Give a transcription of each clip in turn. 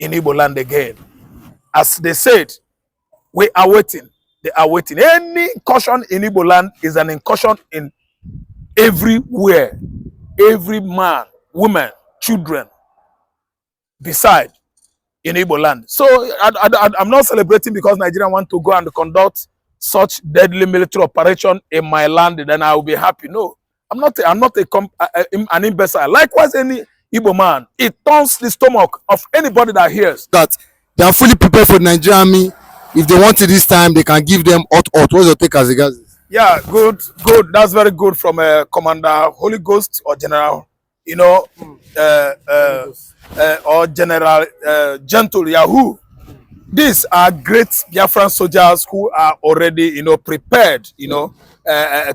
in Igbo land again. As they said, we are waiting. They are waiting. Any incursion in Igbo land is an incursion in everywhere. Every man, woman, children, beside in Igbo land. So I'm not celebrating because Nigeria want to go and conduct such deadly military operation in my land. Then I will be happy. No, I'm not an imbecile. Likewise, any Igbo man, it turns the stomach of anybody that hears that they are fully prepared for the Nigerian army. If they want it this time, they can give them hot. What's your take as regards this? Yeah, good. That's very good from Commander Holy Ghost or General, or General Gentle Yahoo. These are great Biafran soldiers who are already, prepared, to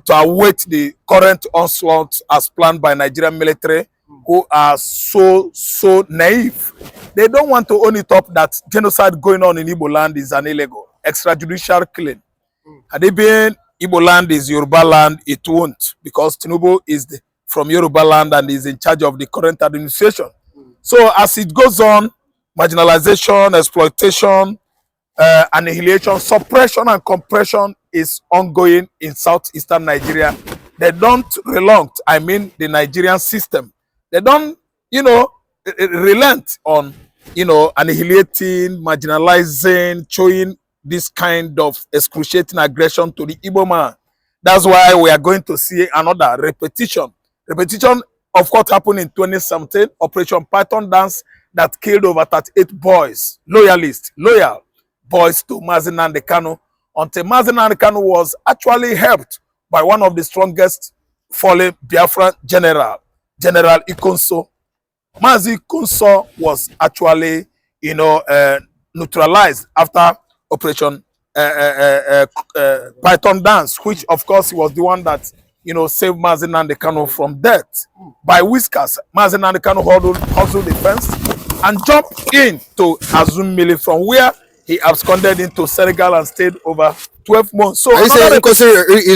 await the current onslaught as planned by Nigerian military, who are so naive. They don't want to own it up that genocide going on in Igbo land is an illegal extrajudicial killing. Had it been Igbo land is Yoruba land, it won't, because Tinubu is from Yoruba land and is in charge of the current administration. So as it goes on, marginalization, exploitation, annihilation, suppression and compression is ongoing in southeastern Nigeria. They don't relent, I mean the Nigerian system. They don't, relent on, annihilating, marginalizing, showing this kind of excruciating aggression to the Igbo man. That's why we are going to see another repetition of what happened in 2017, Operation Python Dance, that killed over 38 boys, loyal boys to Nnamdi Kanu, until Nnamdi Kanu was actually helped by one of the strongest fallen Biafran General Ikonso. Mazi Ikonso was actually, neutralized after Operation Python Dance, which of course was the one that saved Nnamdi Kanu from death. By whiskers, Nnamdi Kanu hustled the fence and jumped into Azumili, from where he absconded into Senegal and stayed over 12 months. So he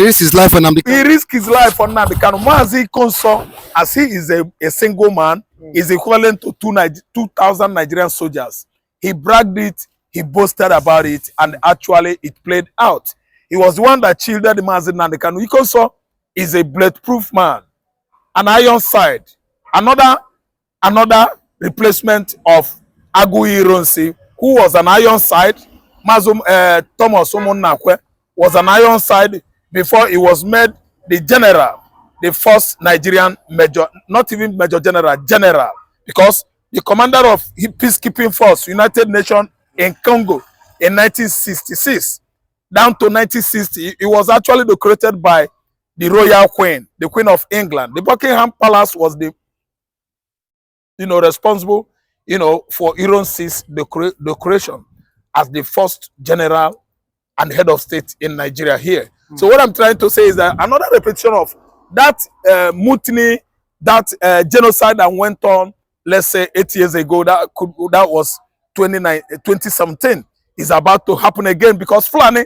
risked his life for Nnamdi Kanu. He risked his life for Nnamdi Kanu. Mazi Ikonso, as he is a single man, is equivalent to 2,000 Nigerian soldiers. He bragged it, he boasted about it, and actually it played out. He was the one that shielded Nnamdi Kanu. Ikonso is a bulletproof man, an iron side. Another replacement of Agui Ironsi, who was an iron side. Thomas Omonakwe was an iron side before he was made the general, the first Nigerian major, not even major general, because the commander of peacekeeping force, United Nations in Congo in 1966, down to 1960, he was actually decorated by the royal queen, the Queen of England. The Buckingham Palace was the, responsible, for Ironsi's decoration as the first general and head of state in Nigeria here. So what I'm trying to say is that another repetition of that mutiny, that genocide that went on, let's say 8 years ago, that was 2017, is about to happen again, because Fulani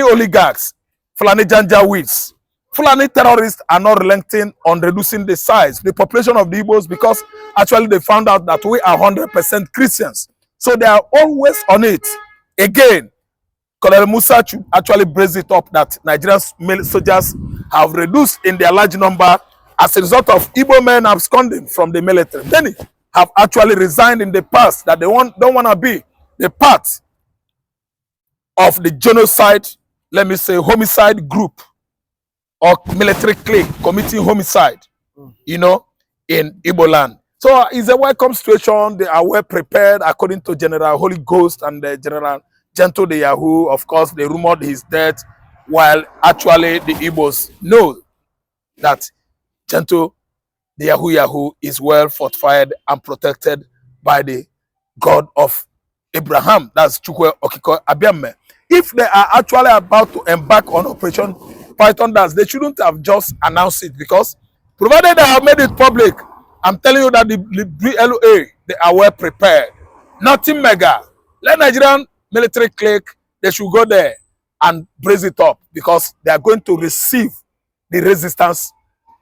oligarchs, Fulani Janjaweeds, Fulani terrorists are not relenting on reducing the size, the population of the Igbos, because actually they found out that we are 100% Christians. So they are always on it. Again, Colonel Musa actually braced it up that Nigerian soldiers have reduced in their large number as a result of Igbo men absconding from the military. Many have actually resigned in the past, that they don't want to be the part of the genocide, let me say, homicide group or military clique committing homicide, in Igbo land. So it's a welcome situation. They are well prepared, according to General Holy Ghost and General Gentle the Yahoo. Of course, they rumored his death, while actually the Igbos know that Gentle the Yahoo is well fortified and protected by the God of Abraham. That's Chukwe Okiko Abiame. If they are actually about to embark on Operation Python Dance, they shouldn't have just announced it, because provided they have made it public, I'm telling you that the BLA, they are well prepared. Nothing mega. Let Nigerian military clique, they should go there and brace it up, because they are going to receive the resistance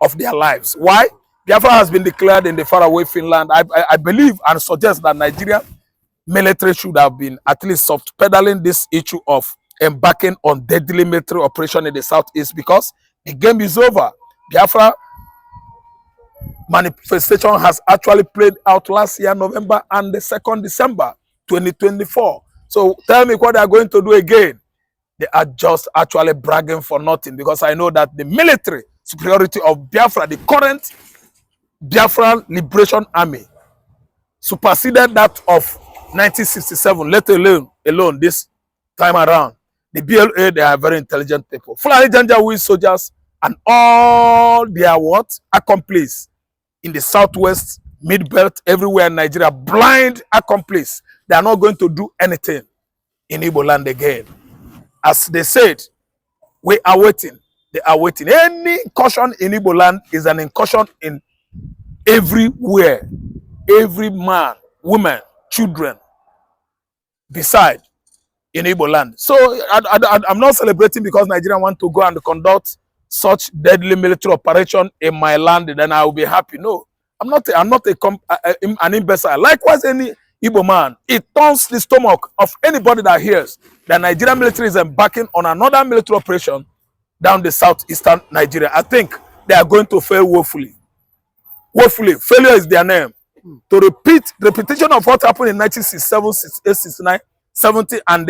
of their lives. Why? Biafra has been declared in the faraway Finland. I believe and suggest that Nigeria military should have been at least soft pedaling this issue of embarking on deadly military operation in the southeast, because the game is over. Biafra manifestation has actually played out last year, November and the 2nd December 2024. So tell me what they are going to do again. They are just actually bragging for nothing, because I know that the military superiority of Biafra, the current Biafra Liberation Army, superseded that of 1967, let alone this time around. The BLA, they are very intelligent people. Fulani Janjaweed soldiers and all their what? Accomplices in the southwest, mid-belt, everywhere in Nigeria, blind accomplices. They are not going to do anything in Eboland again. As they said, we are waiting. They are waiting. Any incursion in Eboland is an incursion in everywhere. Every man, woman, children, beside in Eboland. So I'm not celebrating because Nigeria want to go and conduct such deadly military operation in my land, then I will be happy. No, I'm not an imbecile. Likewise, any Igbo man, it turns the stomach of anybody that hears that Nigerian military is embarking on another military operation down the southeastern Nigeria. I think they are going to fail woefully. Woefully. Failure is their name. To repeat repetition of what happened in 1967, 68, 69, 70, and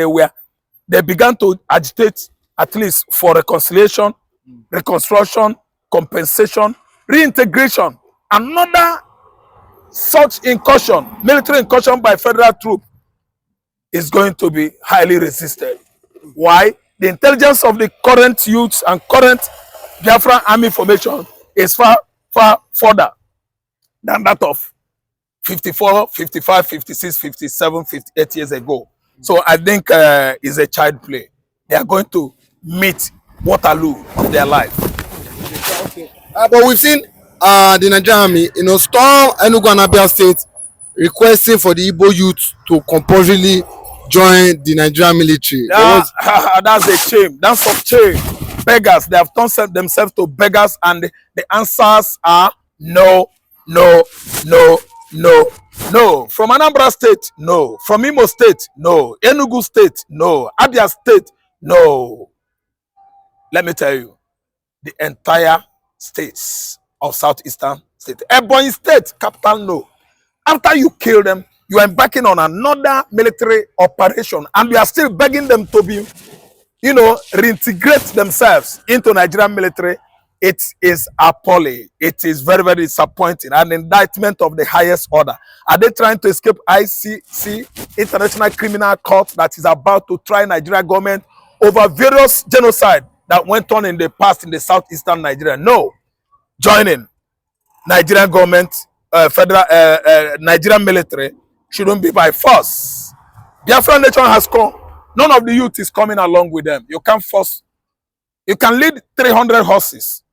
they began to agitate at least for reconciliation, reconstruction, compensation, reintegration. Another such incursion, military incursion by federal troops, is going to be highly resisted. Why? The intelligence of the current youths and current Biafran army formation is far, far further than that of 54, 55, 56, 57, 58 years ago. So I think it's a child play. They are going to meet Waterloo of their life. Okay. But we've seen the Nigerian army, storm Enugu and Abia State, requesting for the Igbo youth to compulsorily join the Nigerian military. That's a shame. That's of shame. Beggars. They have turned themselves to beggars, and the answers are no, no, no, no, no. From Anambra State, no. From Imo State, no. Enugu State, no. Abia State, no. Let me tell you, the entire states of southeastern state. Ebonyi State, capital, no. After you kill them, you are embarking on another military operation, and you are still begging them to be, reintegrate themselves into Nigerian military. It is appalling. It is very, very disappointing. An indictment of the highest order. Are they trying to escape ICC, International Criminal Court, that is about to try Nigerian government over various genocide that went on in the past in the southeastern Nigeria? No. Joining Nigerian government, federal Nigerian military shouldn't be by force. Biafran nation has come. None of the youth is coming along with them. You can't force. You can lead 300 horses,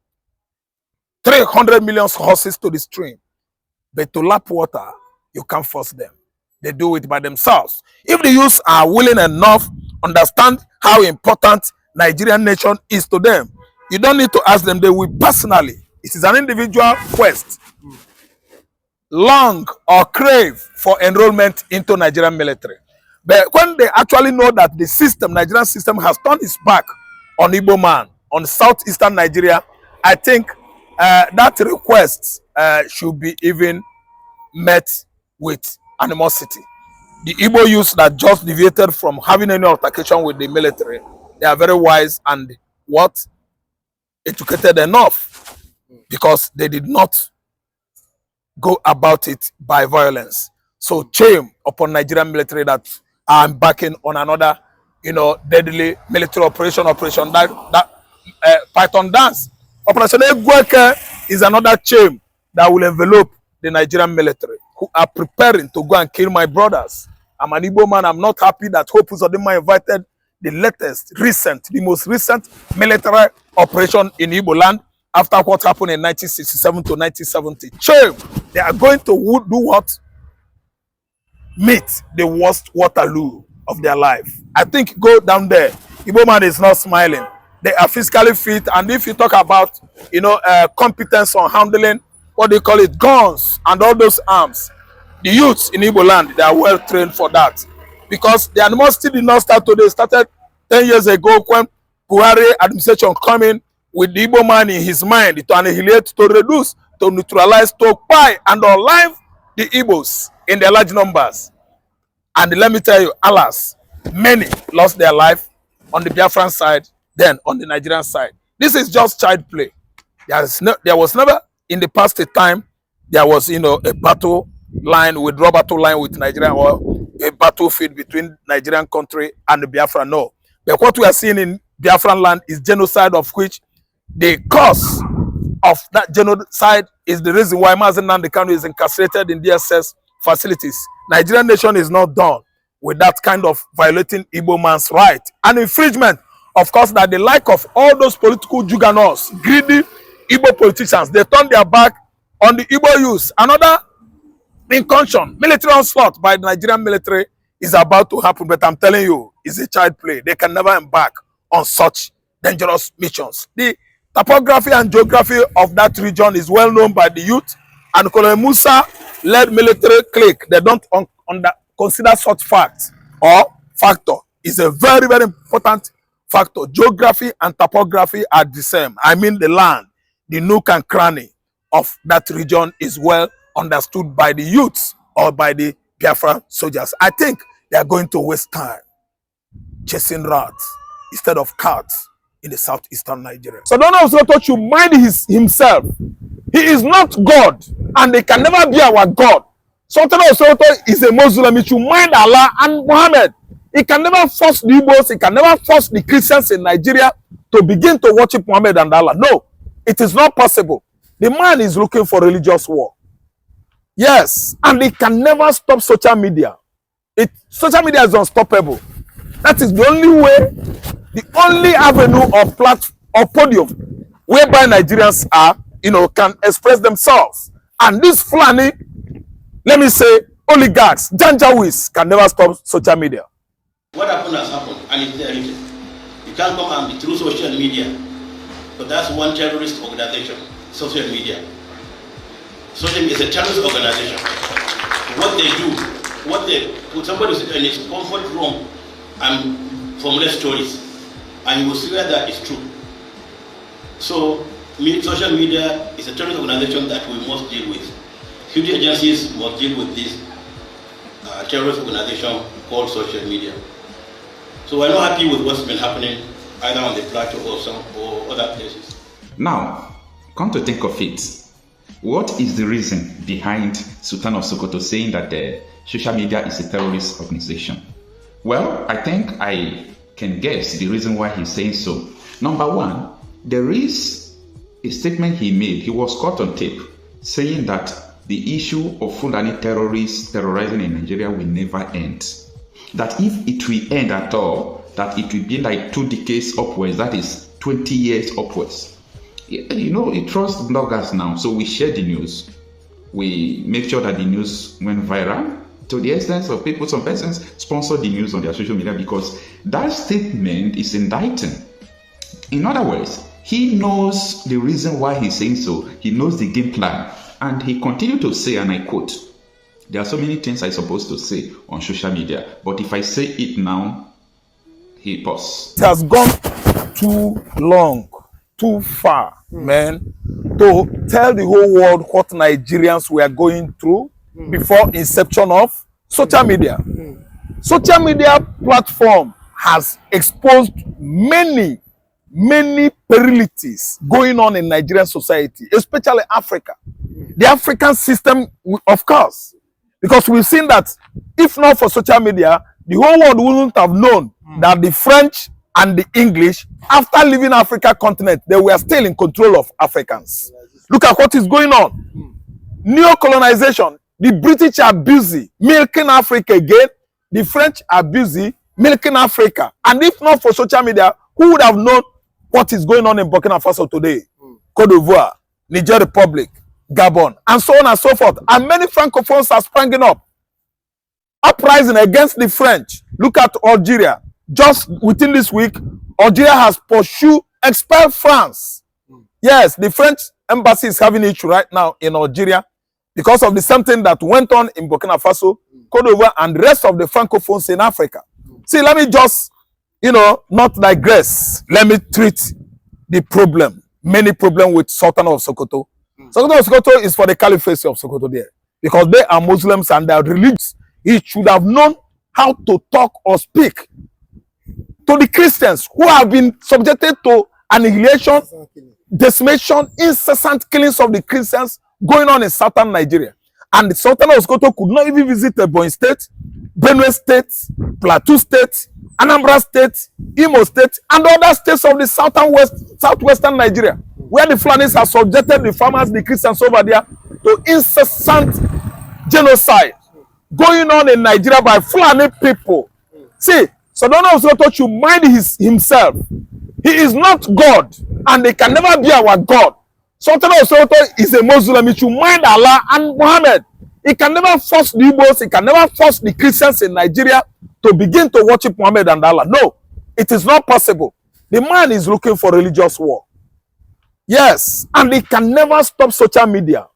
300 million horses to the stream, but to lap water, you can't force them. They do it by themselves. If the youths are willing enough, understand how important Nigerian nation is to them, you don't need to ask them. They will personally. It is an individual quest, long or crave for enrollment into Nigerian military. But when they actually know that the system, Nigerian system, has turned its back on Igbo man, on southeastern Nigeria, I think that request should be even met with animosity. The Igbo youths that just deviated from having any altercation with the military, they are very wise and educated enough, because they did not go about it by violence. So shame upon Nigerian military that are embarking on another, deadly military operation that Python dance. Operation Egweke is another shame that will envelope the Nigerian military, who are preparing to go and kill my brothers. I'm an Igbo man. I'm not happy that Hope Uzodinma invited the most recent military operation in Igbo land after what happened in 1967 to 1970. Shame. They are going to do what? Meet the worst Waterloo of their life. I think go down there. Igbo man is not smiling. They are physically fit, and if you talk about competence on handling, what do you call it, guns and all those arms, The youths in Eboland, they are well trained for that. Because the animosity did not start today. It started 10 years ago when Buhari administration coming with the Igbo man in his mind to annihilate, to reduce, to neutralize, to occupy, and unalive the Igbos in their large numbers. And let me tell you, alas, many lost their life on the Biafran side, then on the Nigerian side. This is just child play. There was never in the past a time there was, a battle line with battle line with Nigeria, or a battlefield between Nigerian country and the Biafran. No. But what we are seeing in Biafran land is genocide, of which the cause of that genocide is the reason why Nnamdi Kanu is incarcerated in DSS facilities. Nigerian nation is not done with that kind of violating Igbo man's right. An infringement, of course, that the like of all those political juggernauts, greedy Igbo politicians, they turn their back on the Igbo youth. Another incursion, military onslaught by the Nigerian military is about to happen, but I'm telling you, it's a child play. They can never embark on such dangerous missions. The topography and geography of that region is well known by the youth, and Colonel Musa led military clique. They don't consider such facts or factor. It's a very, very important factor. Geography and topography are the same. I mean, the land, the nook and cranny of that region is well understood by the youths or by the Biafra soldiers. I think they are going to waste time chasing rats instead of cats in the southeastern Nigeria. So Sultan of Sokoto should mind himself. He is not God, and they can never be our God. Sultan of Sokoto is a Muslim. He should mind Allah and Muhammad. He can never force the Igbos, he can never force the Christians in Nigeria to begin to worship Muhammad and Allah. No, it is not possible. The man is looking for religious war. Yes, and they can never stop social media. Social media is unstoppable. That is the only way, the only avenue or platform or podium whereby Nigerians are, can express themselves. And this Fulani, let me say, oligarchs, Janjaweeds can never stop social media. What happened has happened, and it's there written. You can't come and be through social media, but that's one terrorist organization, social media. Social media is a terrorist organization. What they do, put somebody in his comfort room and formulate stories, and you will see whether that is true. So, social media is a terrorist organization that we must deal with. Security agencies must deal with this terrorist organization called social media. So we're not happy with what's been happening either on the plateau or other places. Now, come to think of it, what is the reason behind Sultan of Sokoto saying that the social media is a terrorist organization? Well, I think I can guess the reason why he's saying so. Number one, there is a statement he made. He was caught on tape saying that the issue of Fulani terrorists terrorizing in Nigeria will never end. That if it will end at all, that it will be like 2 decades upwards, that is 20 years upwards. He trusts bloggers now, so we share the news. We make sure that the news went viral to the extent of some persons sponsor the news on their social media because that statement is indicting. In other words, he knows the reason why he's saying so. He knows the game plan. And he continued to say, and I quote, "There are so many things I'm supposed to say on social media, but if I say it now," he paused. It has gone too long, too far, man, to tell the whole world what Nigerians were going through before inception of social media. Social media platform has exposed many perilities going on in Nigerian society, especially Africa. The African system, of course, because we've seen that if not for social media, the whole world wouldn't have known that the French and the English, after leaving Africa continent, they were still in control of Africans. Look at what is going on. Neo-colonization. The British are busy milking Africa again. The French are busy milking Africa. And if not for social media, who would have known what is going on in Burkina Faso today? Cote d'Ivoire, Niger Republic, Gabon, and so on and so forth. And many Francophones are springing up, uprising against the French. Look at Algeria. Just within this week, Algeria has expelled France. Yes, the French embassy is having issue right now in Algeria because of the same thing that went on in Burkina Faso, Cote d'Ivoire, and the rest of the Francophones in Africa. See, let me just, not digress. Let me treat the problem, many problems with Sultan of Sokoto. Sultan of Sokoto is for the caliphate of Sokoto there, because they are Muslims and they are religious. He should have known how to talk or speak to the Christians who have been subjected to annihilation, decimation, incessant killings of the Christians going on in southern Nigeria. And the Sultan of Sokoto could not even visit Ebonyi State, Benue State, Plateau State, Anambra State, Imo State, and other states of the southwestern Nigeria, where the Fulanis have subjected the farmers, the Christians over there, to incessant genocide going on in Nigeria by Fulani people. See, Sultan of Sokoto should mind himself. He is not God, and they can never be our God. Sultan of Sokoto is a Muslim. He should mind Allah and Muhammad. He can never force the Igbos, he can never force the Christians in Nigeria to begin to worship Muhammad and Allah. No, it is not possible. The man is looking for religious war. Yes, and he can never stop social media.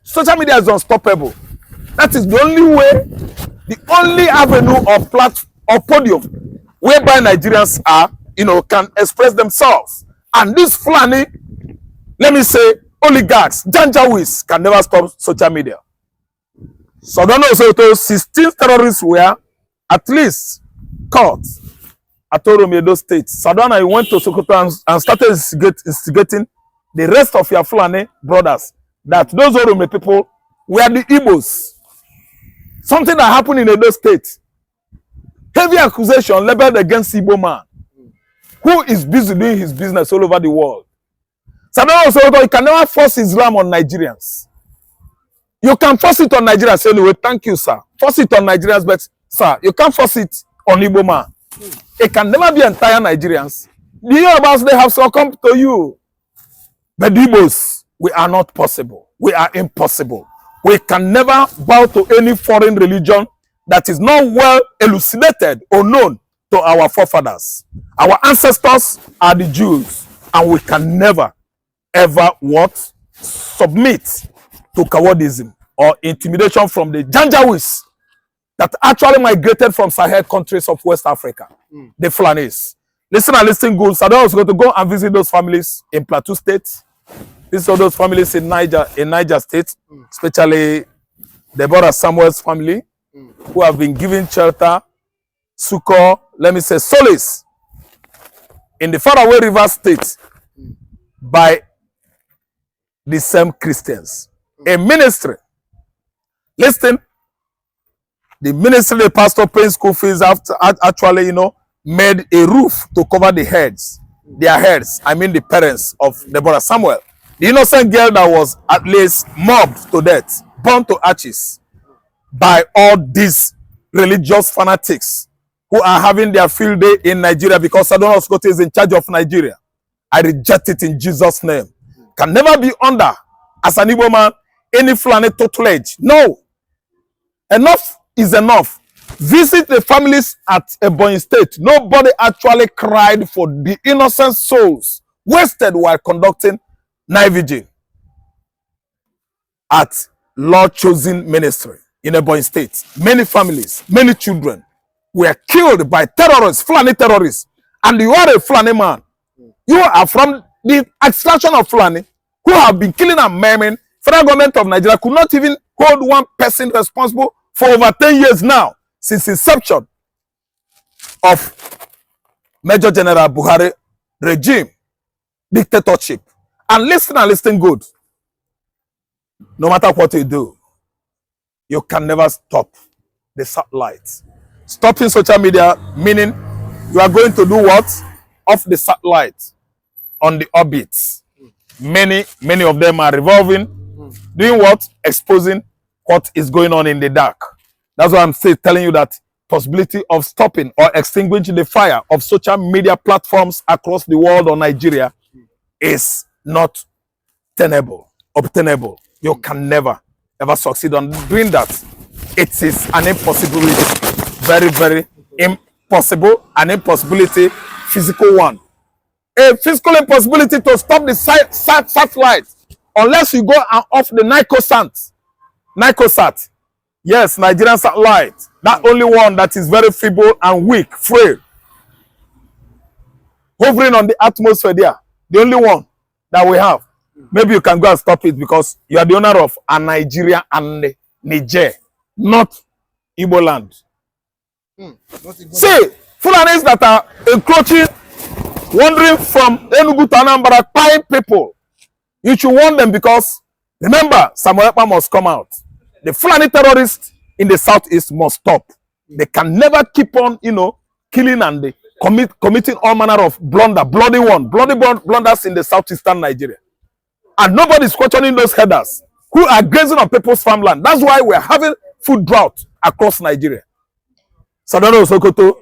Social media is unstoppable. That is the only way, the only avenue or platform or podium whereby Nigerians are, can express themselves. And this Fulani, let me say, oligarchs, Janjaweeds can never stop social media. Sultan of Sokoto, 16 terrorists were at least caught at Oromedo State. Sultan, he went to Sokoto and started instigating the rest of your Fulani brothers that those Orome people were the Igbos. Something that happened in Edo State. Heavy accusation leveled against Igbo man who is busy doing his business all over the world. Sultan of Sokoto, you can never force Islam on Nigerians. You can force it on Nigerians anyway. Thank you, sir. Force it on Nigerians, but sir, you can't force it on Igbo man. It can never be entire Nigerians. The Yorubas, they have succumbed to you. But the Igbos, we are not possible. We are impossible. We can never bow to any foreign religion that is not well elucidated or known to our forefathers. Our ancestors are the Jews, and we can never, ever submit to cowardism or intimidation from the Janjaweeds that actually migrated from Sahel countries of West Africa, the Fulanis. Listen and listen good. So I was going to go and visit those families in Plateau State, visit those families in Niger State, especially Deborah Samuel's family, who have been given shelter, succor, let me say solace, in the faraway River State by the same Christians. A ministry. Listen, the ministry, the pastor paying school fees after actually, made a roof to cover their heads. I mean the parents of Deborah Samuel. The innocent girl that was at least mobbed to death, burned to ashes by all these religious fanatics who are having their field day in Nigeria because Sultan of Sokoto is in charge of Nigeria. I reject it in Jesus' name. Can never be under, as an Igbo man, any Fulani tutelage. No. Enough is enough. Visit the families at Ebonyi State. Nobody actually cried for the innocent souls wasted while conducting night vigil at Lord Chosen Ministry in Ebonyi State. Many families, many children were killed by terrorists, Fulani terrorists. And you are a Fulani man. You are from the extraction of Fulani who have been killing and maiming. Federal government of Nigeria could not even hold one person responsible for over 10 years now, since inception of Major General Buhari regime, dictatorship. And listen good. No matter what you do, you can never stop the satellites. Stopping social media, meaning you are going to do what? Off the satellite on the orbits. Many of them are revolving. Doing what? Exposing what is going on in the dark. That's why I'm telling you that possibility of stopping or extinguishing the fire of social media platforms across the world or Nigeria is not obtainable. You can never, ever succeed on doing that. It is an impossibility. Very, very impossible. An impossibility, physical one. A physical impossibility to stop the satellite unless you go off the Nicosant Nicosat. Yes, Nigerian satellite. That only one that is very feeble and weak, frail. Hovering on the atmosphere there. The only one that we have. Maybe you can go and stop it because you are the owner of a Nigeria and Niger, not Eboland. See, Fulanis that are encroaching, wandering from Enugu to Anambra, buying people. You should warn them because, remember, Samuel Ekpa must come out. The Fulani terrorists in the southeast must stop. They can never keep on, killing and committing all manner of bloody blunders in the southeastern Nigeria. And nobody is questioning those headers who are grazing on people's farmland. That's why we're having food drought across Nigeria. Sultan of Sokoto,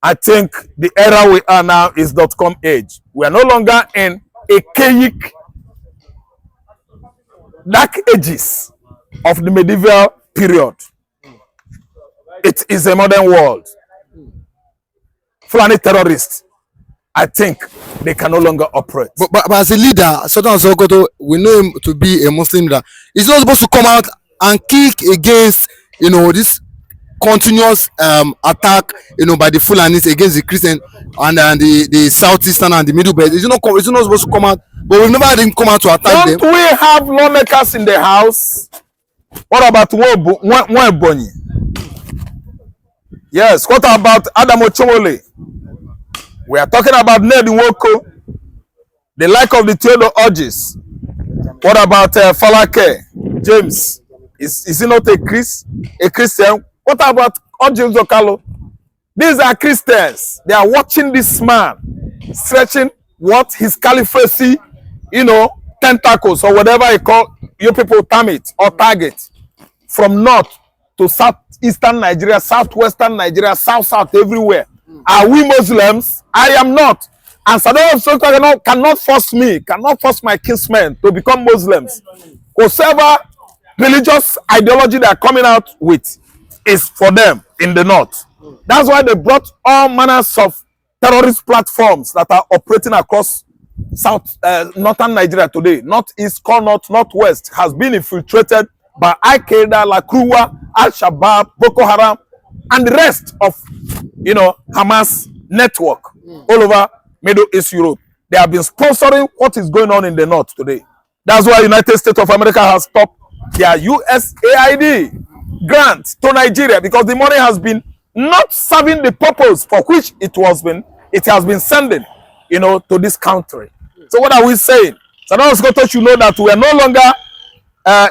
I think the era we are now is .com age. We are no longer in archaic dark ages of the medieval period. It is a modern world. Fulani terrorists, I think they can no longer operate. But as a leader, Sultan of Sokoto, we know him to be a Muslim leader. He's not supposed to come out and kick against, this continuous attack, by the Fulanis against the Christian and the southeastern and the middle belt. He's not supposed to come out, but we've never had him come out to attack them. Don't we have lawmakers in the house? What about Nwebonyi? Yes, what about Adamo Chomole? We are talking about Ned Nwoko, the like of the Theodore Orges. What about Falake? James? Is he not a Christian? What about James Okalo? These are Christians. They are watching this man stretching what his caliphacy, tentacles or whatever you call you people term it or target from north to southeastern Nigeria, southwestern Nigeria, south everywhere. Are we Muslims? I am not. And Sultan of Sokoto cannot force my kinsmen to become Muslims. Whatever religious ideology they are coming out with is for them in the north. That's why they brought all manners of terrorist platforms that are operating across northern Nigeria today. Northeast, north, northwest has been infiltrated by Al-Qaeda, Lakruwa, Al-Shabaab, Boko Haram, and the rest of, Hamas network all over Middle East Europe. They have been sponsoring what is going on in the north today. That's why United States of America has stopped their USAID grant to Nigeria because the money has been not serving the purpose for which it has been sending, to this country. So what are we saying? Sultan of Sokoto should know that we are no longer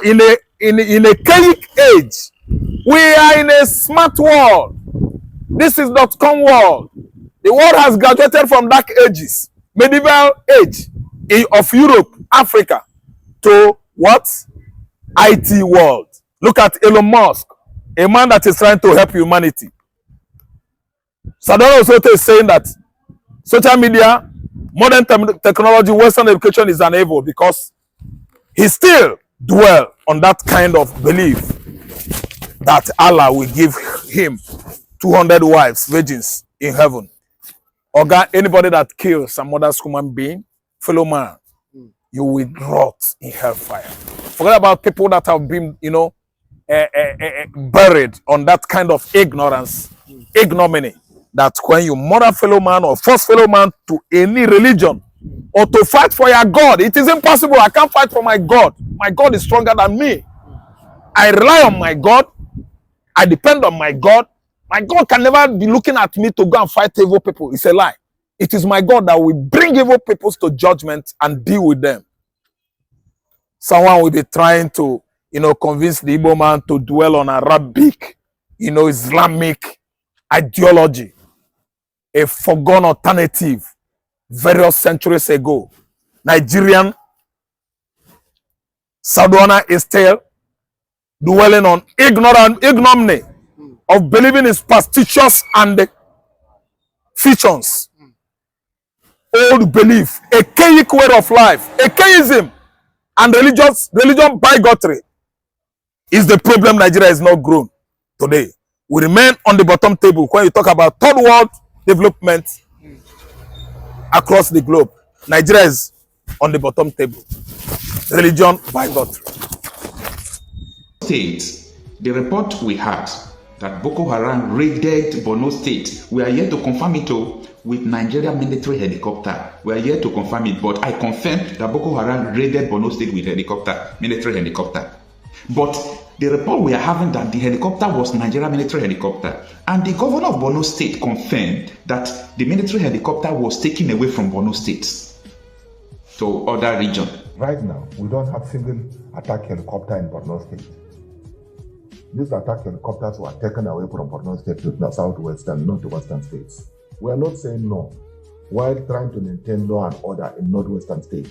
in a chaotic age. We are in a smart world. This is .com world. The world has graduated from dark ages, medieval age of Europe, Africa, to what? IT world. Look at Elon Musk, a man that is trying to help humanity. Sultan of Sokoto is saying that social media, modern technology, Western education is an evil because he still dwells on that kind of belief that Allah will give him 200 wives, virgins in heaven. Or anybody that kills some other human being, fellow man, you will rot in hellfire. Forget about people that have been, buried on that kind of ignominy. That when you murder fellow man or force fellow man to any religion or to fight for your God, it is impossible. I can't fight for my God. My God is stronger than me. I rely on my God. I depend on my God. My God can never be looking at me to go and fight evil people. It's a lie. It is my God that will bring evil people to judgment and deal with them. Someone will be trying to, convince the Igbo man to dwell on Arabic, Islamic ideology, a foregone alternative various centuries ago. Nigerian Sardauna is still dwelling on ignominy of believing in superstitious and fictions. Old belief, archaic way of life, archaism, and religion bigotry is the problem Nigeria is not grown today. We remain on the bottom table when you talk about third world development across the globe. Nigeria is on the bottom table. Religion bigotry. State, the report we had that Boko Haram raided Borno State, we are yet to confirm it with Nigeria military helicopter. We are yet to confirm it, but I confirm that Boko Haram raided Borno State with helicopter, military helicopter. But the report we are having that the helicopter was Nigeria military helicopter, and the governor of Borno State confirmed that the military helicopter was taken away from Borno State to other region. Right now, we don't have single attack helicopter in Borno State. These attack helicopters were taken away from Borno State to the southwestern, northwestern states. We are not saying no, while trying to maintain law and order in northwestern states.